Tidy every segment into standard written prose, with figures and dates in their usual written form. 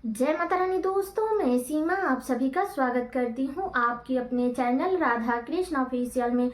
जय माता रानी दोस्तों, मैं सीमा आप सभी का स्वागत करती हूँ आपके अपने चैनल राधा कृष्ण ऑफिशियल में।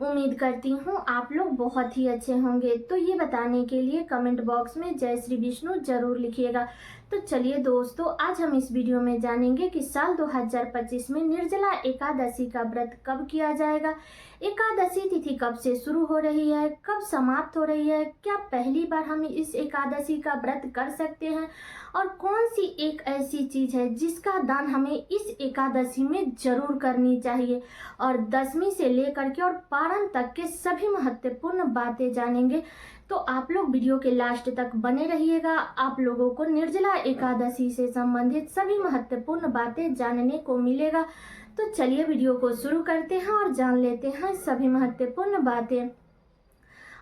उम्मीद करती हूँ आप लोग बहुत ही अच्छे होंगे। तो ये बताने के लिए कमेंट बॉक्स में जय श्री विष्णु जरूर लिखिएगा। तो चलिए दोस्तों, आज हम इस वीडियो में जानेंगे कि साल 2025 में निर्जला एकादशी का व्रत कब किया जाएगा, एकादशी तिथि कब से शुरू हो रही है, कब समाप्त हो रही है, क्या पहली बार हम इस एकादशी का व्रत कर सकते हैं और कौन सी एक ऐसी चीज है जिसका दान हमें इस एकादशी में जरूर करनी चाहिए। और दसवीं से लेकर के और पारण तक के सभी महत्वपूर्ण बातें जानेंगे। तो आप लोग वीडियो के लास्ट तक बने रहिएगा। आप लोगों को निर्जला एकादशी से संबंधित सभी महत्वपूर्ण बातें जानने को मिलेगा। तो चलिए वीडियो को शुरू करते हैं और जान लेते हैं सभी महत्वपूर्ण बातें।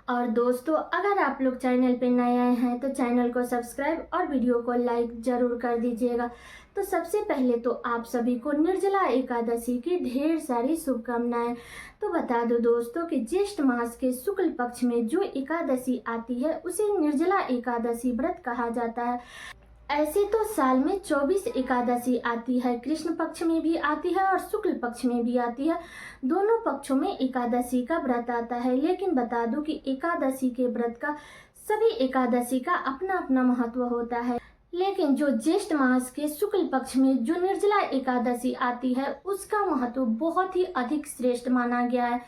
और दोस्तों, अगर आप लोग चैनल पे नए आए हैं तो चैनल को सब्सक्राइब और वीडियो को लाइक जरूर कर दीजिएगा। तो सबसे पहले तो आप सभी को निर्जला एकादशी की ढेर सारी शुभकामनाएं। तो बता दो दोस्तों कि ज्येष्ठ मास के शुक्ल पक्ष में जो एकादशी आती है उसे निर्जला एकादशी व्रत कहा जाता है। ऐसे तो साल में 24 एकादशी आती है, कृष्ण पक्ष में भी आती है और शुक्ल पक्ष में भी आती है। दोनों पक्षों में एकादशी का व्रत आता है। लेकिन बता दूं कि एकादशी के व्रत का सभी एकादशी का अपना अपना महत्व होता है। लेकिन जो ज्येष्ठ मास के शुक्ल पक्ष में जो निर्जला एकादशी आती है उसका महत्व बहुत ही अधिक श्रेष्ठ माना गया है।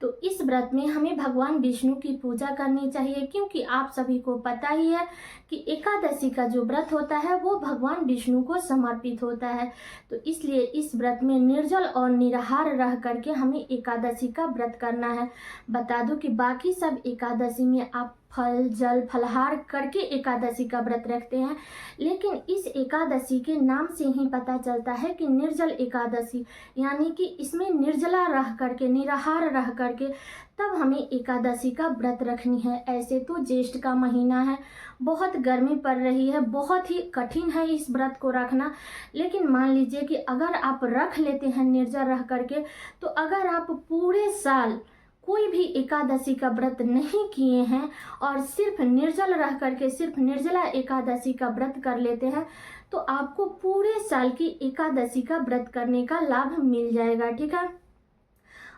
तो इस व्रत में हमें भगवान विष्णु की पूजा करनी चाहिए, क्योंकि आप सभी को पता ही है कि एकादशी का जो व्रत होता है वो भगवान विष्णु को समर्पित होता है। तो इसलिए इस व्रत में निर्जल और निराहार रह करके हमें एकादशी का व्रत करना है। बता दूं कि बाकी सब एकादशी में आप फल जल फलहार करके एकादशी का व्रत रखते हैं, लेकिन इस एकादशी के नाम से ही पता चलता है कि निर्जल एकादशी, यानी कि इसमें निर्जला रह करके निराहार रह करके तब हमें एकादशी का व्रत रखनी है। ऐसे तो ज्येष्ठ का महीना है, बहुत गर्मी पड़ रही है, बहुत ही कठिन है इस व्रत को रखना। लेकिन मान लीजिए कि अगर आप रख लेते हैं निर्जल रह करके, तो अगर आप पूरे साल कोई भी एकादशी का व्रत नहीं किए हैं और सिर्फ निर्जल रह करके सिर्फ निर्जला एकादशी का व्रत कर लेते हैं, तो आपको पूरे साल की एकादशी का व्रत करने का लाभ मिल जाएगा। ठीक है।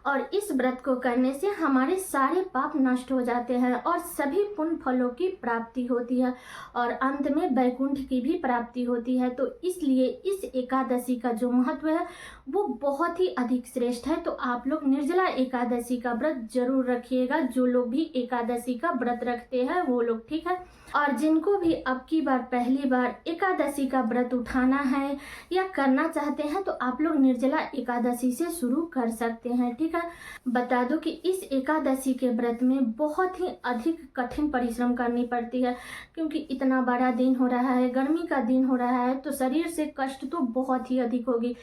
और इस व्रत को करने से हमारे सारे पाप नष्ट हो जाते हैं और सभी पुण्य फलों की प्राप्ति होती है और अंत में वैकुंठ की भी प्राप्ति होती है। तो इसलिए इस एकादशी का जो महत्व है वो बहुत ही अधिक श्रेष्ठ है। तो आप लोग निर्जला एकादशी का व्रत जरूर रखिएगा, जो लोग भी एकादशी का व्रत रखते हैं वो लोग। ठीक है। और जिनको भी अब की बार पहली बार एकादशी का व्रत उठाना है या करना चाहते हैं तो आप लोग निर्जला एकादशी से शुरू कर सकते हैं। ठीक है। बता दो कि इस एकादशी के व्रत में बहुत ही अधिक कठिन परिश्रम करनी पड़ती है, क्योंकि इतना बड़ा दिन हो रहा है, गर्मी का दिन हो रहा है, तो शरीर से कष्ट तो बहुत ही अधिक होगी।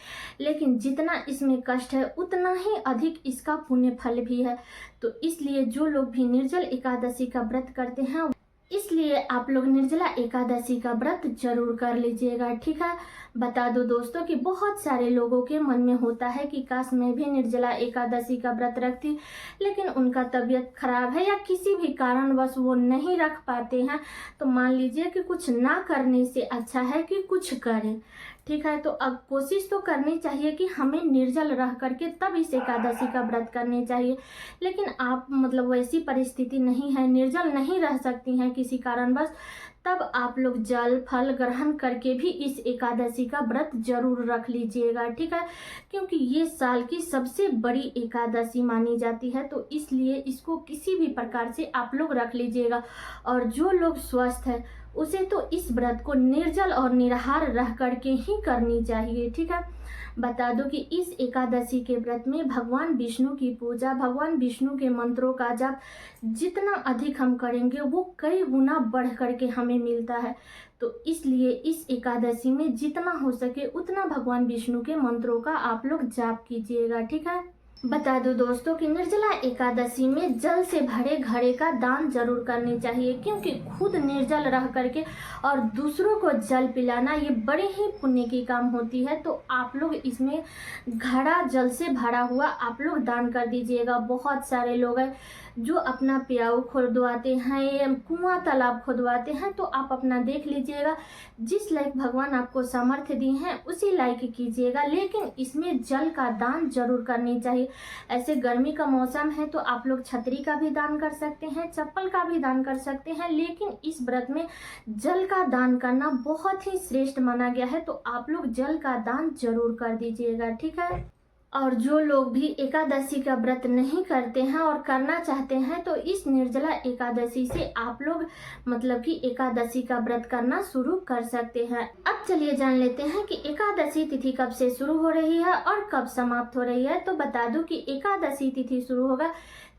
लेकिन जितना इसमें कष्ट है उतना ही अधिक इसका पुण्य फल भी है। तो इसलिए जो लोग भी निर्जल एकादशी का व्रत करते हैं, इसलिए आप लोग निर्जला एकादशी का व्रत जरूर कर लीजिएगा। ठीक है। बता दो दोस्तों कि बहुत सारे लोगों के मन में होता है कि काश मैं भी निर्जला एकादशी का व्रत रखती, लेकिन उनका तबीयत खराब है या किसी भी कारणवश वो नहीं रख पाते हैं। तो मान लीजिए कि कुछ ना करने से अच्छा है कि कुछ करें। ठीक है। तो अब कोशिश तो करनी चाहिए कि हमें निर्जल रह करके तब इस एकादशी का व्रत करने चाहिए। लेकिन आप वैसी परिस्थिति नहीं है, निर्जल नहीं रह सकती हैं किसी कारणवश, तब आप लोग जल फल ग्रहण करके भी इस एकादशी का व्रत जरूर रख लीजिएगा। ठीक है। क्योंकि ये साल की सबसे बड़ी एकादशी मानी जाती है, तो इसलिए इसको किसी भी प्रकार से आप लोग रख लीजिएगा। और जो लोग स्वस्थ है उसे तो इस व्रत को निर्जल और निराहार रह करके ही करनी चाहिए। ठीक है। बता दो कि इस एकादशी के व्रत में भगवान विष्णु की पूजा, भगवान विष्णु के मंत्रों का जाप जितना अधिक हम करेंगे वो कई गुना बढ़ करके हमें मिलता है। तो इसलिए इस एकादशी में जितना हो सके उतना भगवान विष्णु के मंत्रों का आप लोग जाप कीजिएगा। ठीक है। बता दो दोस्तों कि निर्जला एकादशी में जल से भरे घड़े का दान जरूर करनी चाहिए, क्योंकि खुद निर्जल रह करके और दूसरों को जल पिलाना ये बड़े ही पुण्य की काम होती है। तो आप लोग इसमें घड़ा जल से भरा हुआ आप लोग दान कर दीजिएगा। बहुत सारे लोग हैं जो अपना प्याऊ खुदवाते हैं, कुआं तालाब खुदवाते हैं, तो आप अपना देख लीजिएगा, जिस लायक भगवान आपको सामर्थ्य दी हैं उसी लायक कीजिएगा, लेकिन इसमें जल का दान जरूर करनी चाहिए। ऐसे गर्मी का मौसम है तो आप लोग छतरी का भी दान कर सकते हैं, चप्पल का भी दान कर सकते हैं, लेकिन इस व्रत में जल का दान करना बहुत ही श्रेष्ठ माना गया है, तो आप लोग जल का दान जरूर कर दीजिएगा, ठीक है। और जो लोग भी एकादशी का व्रत नहीं करते हैं और करना चाहते हैं, तो इस निर्जला एकादशी से आप लोग मतलब कि एकादशी का व्रत करना शुरू कर सकते हैं। अब चलिए जान लेते हैं कि एकादशी तिथि कब से शुरू हो रही है और कब समाप्त हो रही है। तो बता दूं कि एकादशी तिथि शुरू होगा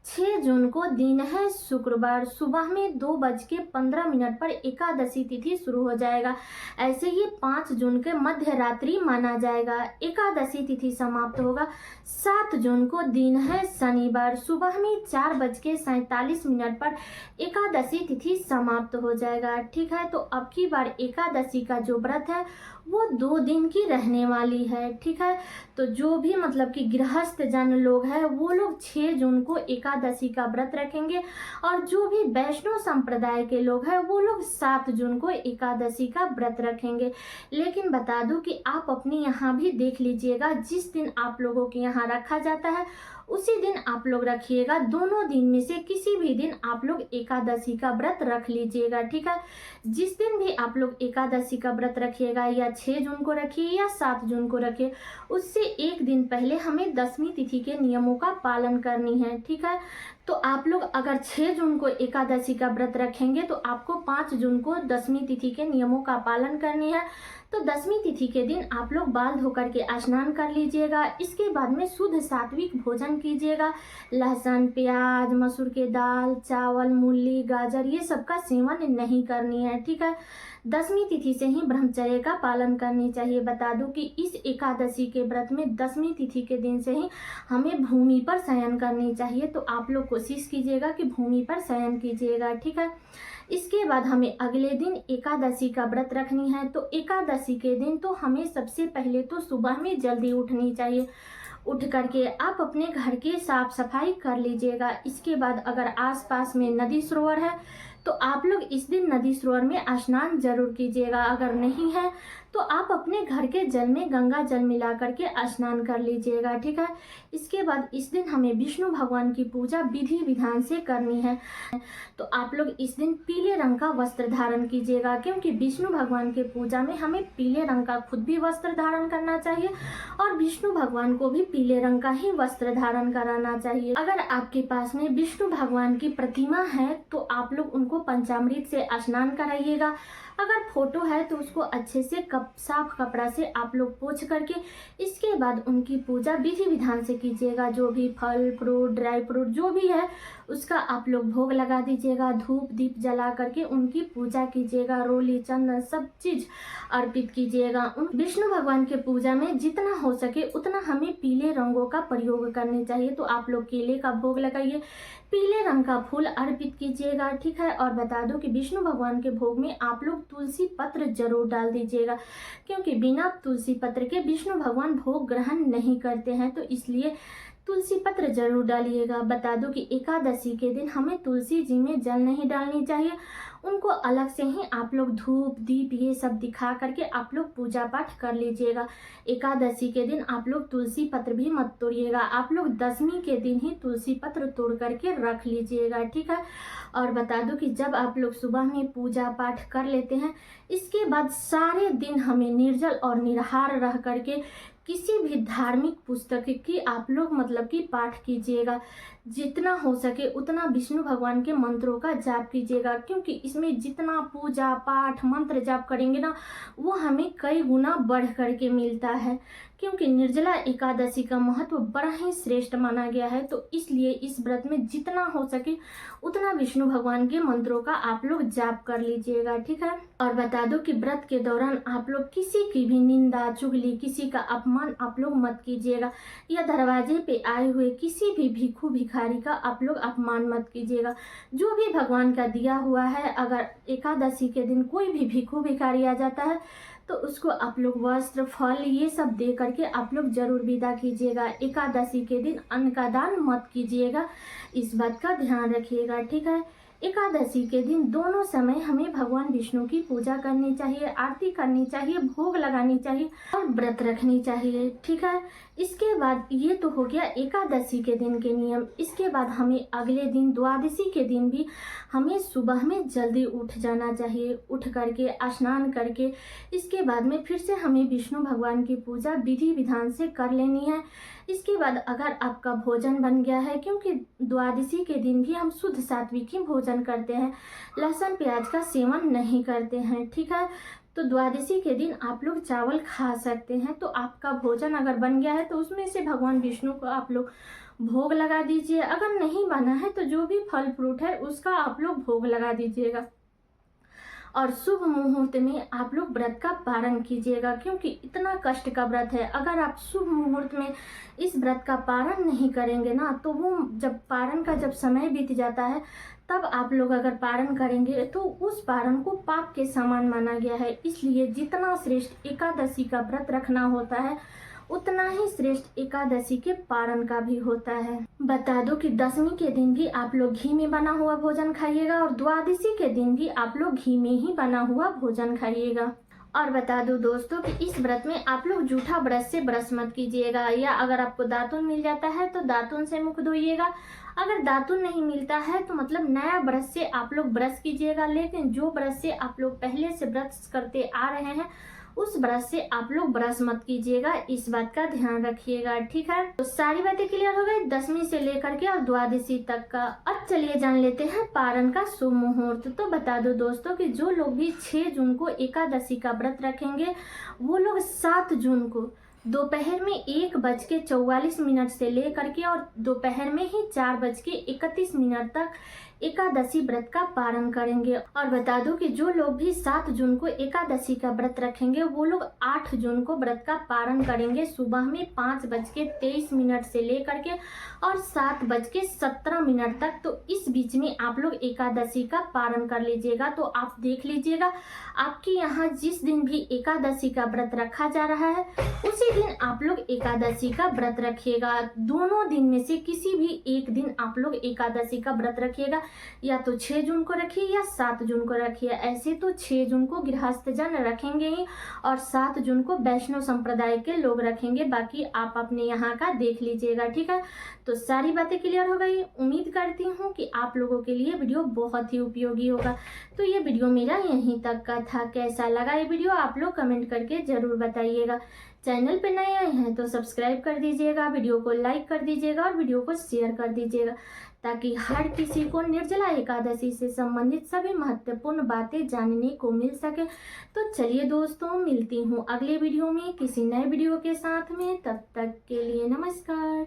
6 जून को, दिन है शुक्रवार, सुबह में 2:15 पर एकादशी तिथि शुरू हो जाएगा। ऐसे ही 5 जून के मध्य रात्रि माना जाएगा। एकादशी तिथि समाप्त होगा 7 जून को, दिन है शनिवार, सुबह में 4:47 पर एकादशी तिथि समाप्त हो जाएगा, ठीक है। तो अब की बार एकादशी का जो व्रत है वो 2 दिन की रहने वाली है, ठीक है। तो जो भी मतलब कि गृहस्थ जन लोग हैं वो लोग 6 जून को एकादशी का व्रत रखेंगे, और जो भी वैष्णव संप्रदाय के लोग हैं वो लोग 7 जून को एकादशी का व्रत रखेंगे। लेकिन बता दूं कि आप अपने यहाँ भी देख लीजिएगा, जिस दिन आप लोगों के यहाँ रखा जाता है उसी दिन आप लोग रखिएगा। दोनों दिन में से किसी भी दिन आप लोग एकादशी का व्रत रख लीजिएगा, ठीक है। जिस दिन भी आप लोग एकादशी का व्रत रखिएगा, या 6 जून को रखिए या 7 जून को रखिए, उससे एक दिन पहले हमें 10वीं तिथि के नियमों का पालन करनी है, ठीक है। तो आप लोग अगर 6 जून को एकादशी का व्रत रखेंगे तो आपको 5 जून को 10वीं तिथि के नियमों का पालन करनी है। तो 10वीं तिथि के दिन आप लोग बाल धोकर के स्नान कर लीजिएगा। इसके बाद में शुद्ध सात्विक भोजन कीजिएगा। लहसुन, प्याज, मसूर के दाल, चावल, मूली, गाजर, ये सब का सेवन नहीं करनी है, ठीक है। 10वीं तिथि से ही ब्रह्मचर्य का पालन करनी चाहिए। बता दूं कि इस एकादशी के व्रत में 10वीं तिथि के दिन से ही हमें भूमि पर शयन करनी चाहिए। तो आप लोग कोशिश कीजिएगा कि भूमि पर शयन कीजिएगा, ठीक है। इसके बाद हमें अगले दिन एकादशी का व्रत रखनी है। तो एकादशी के दिन तो हमें सबसे पहले तो सुबह में जल्दी उठनी चाहिए। उठ करके आप अपने घर की साफ सफाई कर लीजिएगा। इसके बाद अगर आसपास में नदी सरोवर है तो आप लोग इस दिन नदी सरोवर में स्नान जरूर कीजिएगा। अगर नहीं है तो आप अपने घर के जल में गंगा जल मिला करके स्नान कर लीजिएगा, ठीक है। इसके बाद इस दिन हमें विष्णु भगवान की पूजा विधि विधान से करनी है। तो आप लोग इस दिन पीले रंग का वस्त्र धारण कीजिएगा, क्योंकि विष्णु भगवान के पूजा में हमें पीले रंग का खुद भी वस्त्र धारण करना चाहिए और विष्णु भगवान को भी पीले रंग का ही वस्त्र धारण कराना चाहिए। अगर आपके पास में विष्णु भगवान की प्रतिमा है तो आप लोग उनको पंचामृत से स्नान कराइएगा। अगर फोटो है तो उसको अच्छे से साफ कपड़ा से आप लोग पोंछ करके इसके बाद उनकी पूजा विधि विधान से कीजिएगा। जो भी फल फ्रूट ड्राई फ्रूट जो भी है उसका आप लोग भोग लगा दीजिएगा। धूप दीप जला करके उनकी पूजा कीजिएगा। रोली चंदन सब चीज अर्पित कीजिएगा। विष्णु भगवान के पूजा में जितना हो सके उतना हमें पीले रंगों का प्रयोग करने चाहिए। तो आप लोग केले का भोग लगाइए, पीले रंग का फूल अर्पित कीजिएगा, ठीक है। और बता दो कि विष्णु भगवान के भोग में आप लोग तुलसी पत्र जरूर डाल दीजिएगा, क्योंकि बिना तुलसी पत्र के विष्णु भगवान भोग ग्रहण नहीं करते हैं। तो इसलिए तुलसी पत्र जरूर डालिएगा। बता दो कि एकादशी के दिन हमें तुलसी जी में जल नहीं डालनी चाहिए, उनको अलग से ही आप लोग धूप दीप ये सब दिखा करके आप लोग पूजा पाठ कर लीजिएगा। एकादशी के दिन आप लोग तुलसी पत्र भी मत तोड़िएगा। आप लोग 10वीं के दिन ही तुलसी पत्र तोड़ करके रख लीजिएगा, ठीक है। और बता दो कि जब आप लोग सुबह में पूजा पाठ कर लेते हैं, इसके बाद सारे दिन हमें निर्जल और निराहार रह करके किसी भी धार्मिक पुस्तक की आप लोग मतलब कि पाठ कीजिएगा। जितना हो सके उतना विष्णु भगवान के मंत्रों का जाप कीजिएगा, क्योंकि इसमें जितना पूजा पाठ मंत्र जाप करेंगे ना वो हमें कई गुना बढ़ करके मिलता है। क्योंकि निर्जला एकादशी का महत्व बड़ा ही श्रेष्ठ माना गया है। तो इसलिए इस व्रत में जितना हो सके उतना विष्णु भगवान के मंत्रों का आप लोग जाप कर लीजिएगा, ठीक है। और बता दो कि व्रत के दौरान आप लोग किसी की भी निंदा चुगली किसी का अपमान आप लोग मत कीजिएगा, या दरवाजे पे आए हुए किसी भी भिक्षु भिखारी का आप लोग अपमान मत कीजिएगा। जो भी भगवान का दिया हुआ है, अगर एकादशी के दिन कोई भी भिक्षु भिखारी आ जाता है तो उसको आप लोग वस्त्र, फल ये सब दे करके आप लोग जरूर विदा कीजिएगा। एकादशी के दिन अन्न का दान मत कीजिएगा, इस बात का ध्यान रखिएगा, ठीक है। एकादशी के दिन दोनों समय हमें भगवान विष्णु की पूजा करनी चाहिए, आरती करनी चाहिए, भोग लगानी चाहिए और व्रत रखनी चाहिए, ठीक है। इसके बाद ये तो हो गया एकादशी के दिन के नियम। इसके बाद हमें अगले दिन द्वादशी के दिन भी हमें सुबह में जल्दी उठ जाना चाहिए। उठ करके स्नान करके इसके बाद में फिर से हमें विष्णु भगवान की पूजा विधि विधान से कर लेनी है। इसके बाद अगर आपका भोजन बन गया है, क्योंकि द्वादशी के दिन भी हम शुद्ध सात्विक ही भोजन करते हैं, लहसुन प्याज का सेवन नहीं करते हैं, ठीक है। तो द्वादशी के दिन आप लोग चावल खा सकते हैं। तो आपका भोजन अगर बन गया है तो उसमें से भगवान विष्णु को आप लोग भोग लगा दीजिए। अगर नहीं बना है तो जो भी फल फ्रूट है उसका आप लोग भोग लगा दीजिएगा। और शुभ मुहूर्त में आप लोग व्रत का पारण कीजिएगा, क्योंकि इतना कष्ट का व्रत है। अगर आप शुभ मुहूर्त में इस व्रत का पारण नहीं करेंगे ना, तो वो जब पारण का जब समय बीत जाता है तब आप लोग अगर पारण करेंगे तो उस पारण को पाप के समान माना गया है। इसलिए जितना श्रेष्ठ एकादशी का व्रत रखना होता है उतना ही श्रेष्ठ एकादशी के पारण का भी होता है। बता दो कि दशमी के दिन भी आप लोग घी में बना हुआ भोजन खाइएगा और द्वादशी के दिन भी आप लोग घी में ही बना हुआ भोजन खाइएगा। और बता दो दोस्तों कि इस व्रत में आप लोग जूठा ब्रश से ब्रश मत कीजिएगा, या अगर आपको दातुन मिल जाता है तो दातुन से मुख धोइएगा। अगर दातुन नहीं मिलता है तो मतलब नया ब्रश से आप लोग ब्रश कीजिएगा, लेकिन जो ब्रश से आप लोग पहले से ब्रश करते आ रहे हैं उस ब्रश से आप लोग ब्रश मत कीजिएगा, इस बात का ध्यान रखिएगा, ठीक है। तो सारी बातें क्लियर हो गई दशमी से लेकर के और द्वादशी तक का। अब चलिए जान लेते हैं पारण का शुभ मुहूर्त। तो बता दो दोस्तों कि जो लोग भी 6 जून को एकादशी का व्रत रखेंगे वो लोग 7 जून को दोपहर में 1:44 से लेकर के और दोपहर में ही 4:31 तक एकादशी व्रत का पारण करेंगे। और बता दूं कि जो लोग भी 7 जून को एकादशी का व्रत रखेंगे वो लोग 8 जून को व्रत का पारण करेंगे सुबह में 5:23 से लेकर के और 7:17 तक। तो इस बीच में आप लोग एकादशी का पारण कर लीजिएगा। तो आप देख लीजिएगा आपके यहाँ जिस दिन भी एकादशी का व्रत रखा जा रहा है उसी दिन आप लोग एकादशी का व्रत रखिएगा। दोनों दिन में से किसी भी एक दिन आप लोग एकादशी का व्रत रखिएगा, या तो 6 जून को रखिए या 7 जून को रखिए। ऐसे तो 6 जून को गृहस्थ जन रखेंगे ही और 7 जून को वैष्णव संप्रदाय के लोग रखेंगे। बाकी आप अपने यहाँ का देख लीजिएगा, ठीक है। तो सारी बातें क्लियर हो गई। उम्मीद करती हूँ कि आप लोगों के लिए वीडियो बहुत ही उपयोगी होगा। तो ये वीडियो मेरा यहीं तक का था। कैसा लगा ये वीडियो आप लोग कमेंट करके जरूर बताइएगा। चैनल पे नए आए हैं तो सब्सक्राइब कर दीजिएगा, वीडियो को लाइक कर दीजिएगा और वीडियो को शेयर कर दीजिएगा, ताकि हर किसी को निर्जला एकादशी से संबंधित सभी महत्वपूर्ण बातें जानने को मिल सके। तो चलिए दोस्तों, मिलती हूँ अगले वीडियो में किसी नए वीडियो के साथ में। तब तक के लिए नमस्कार।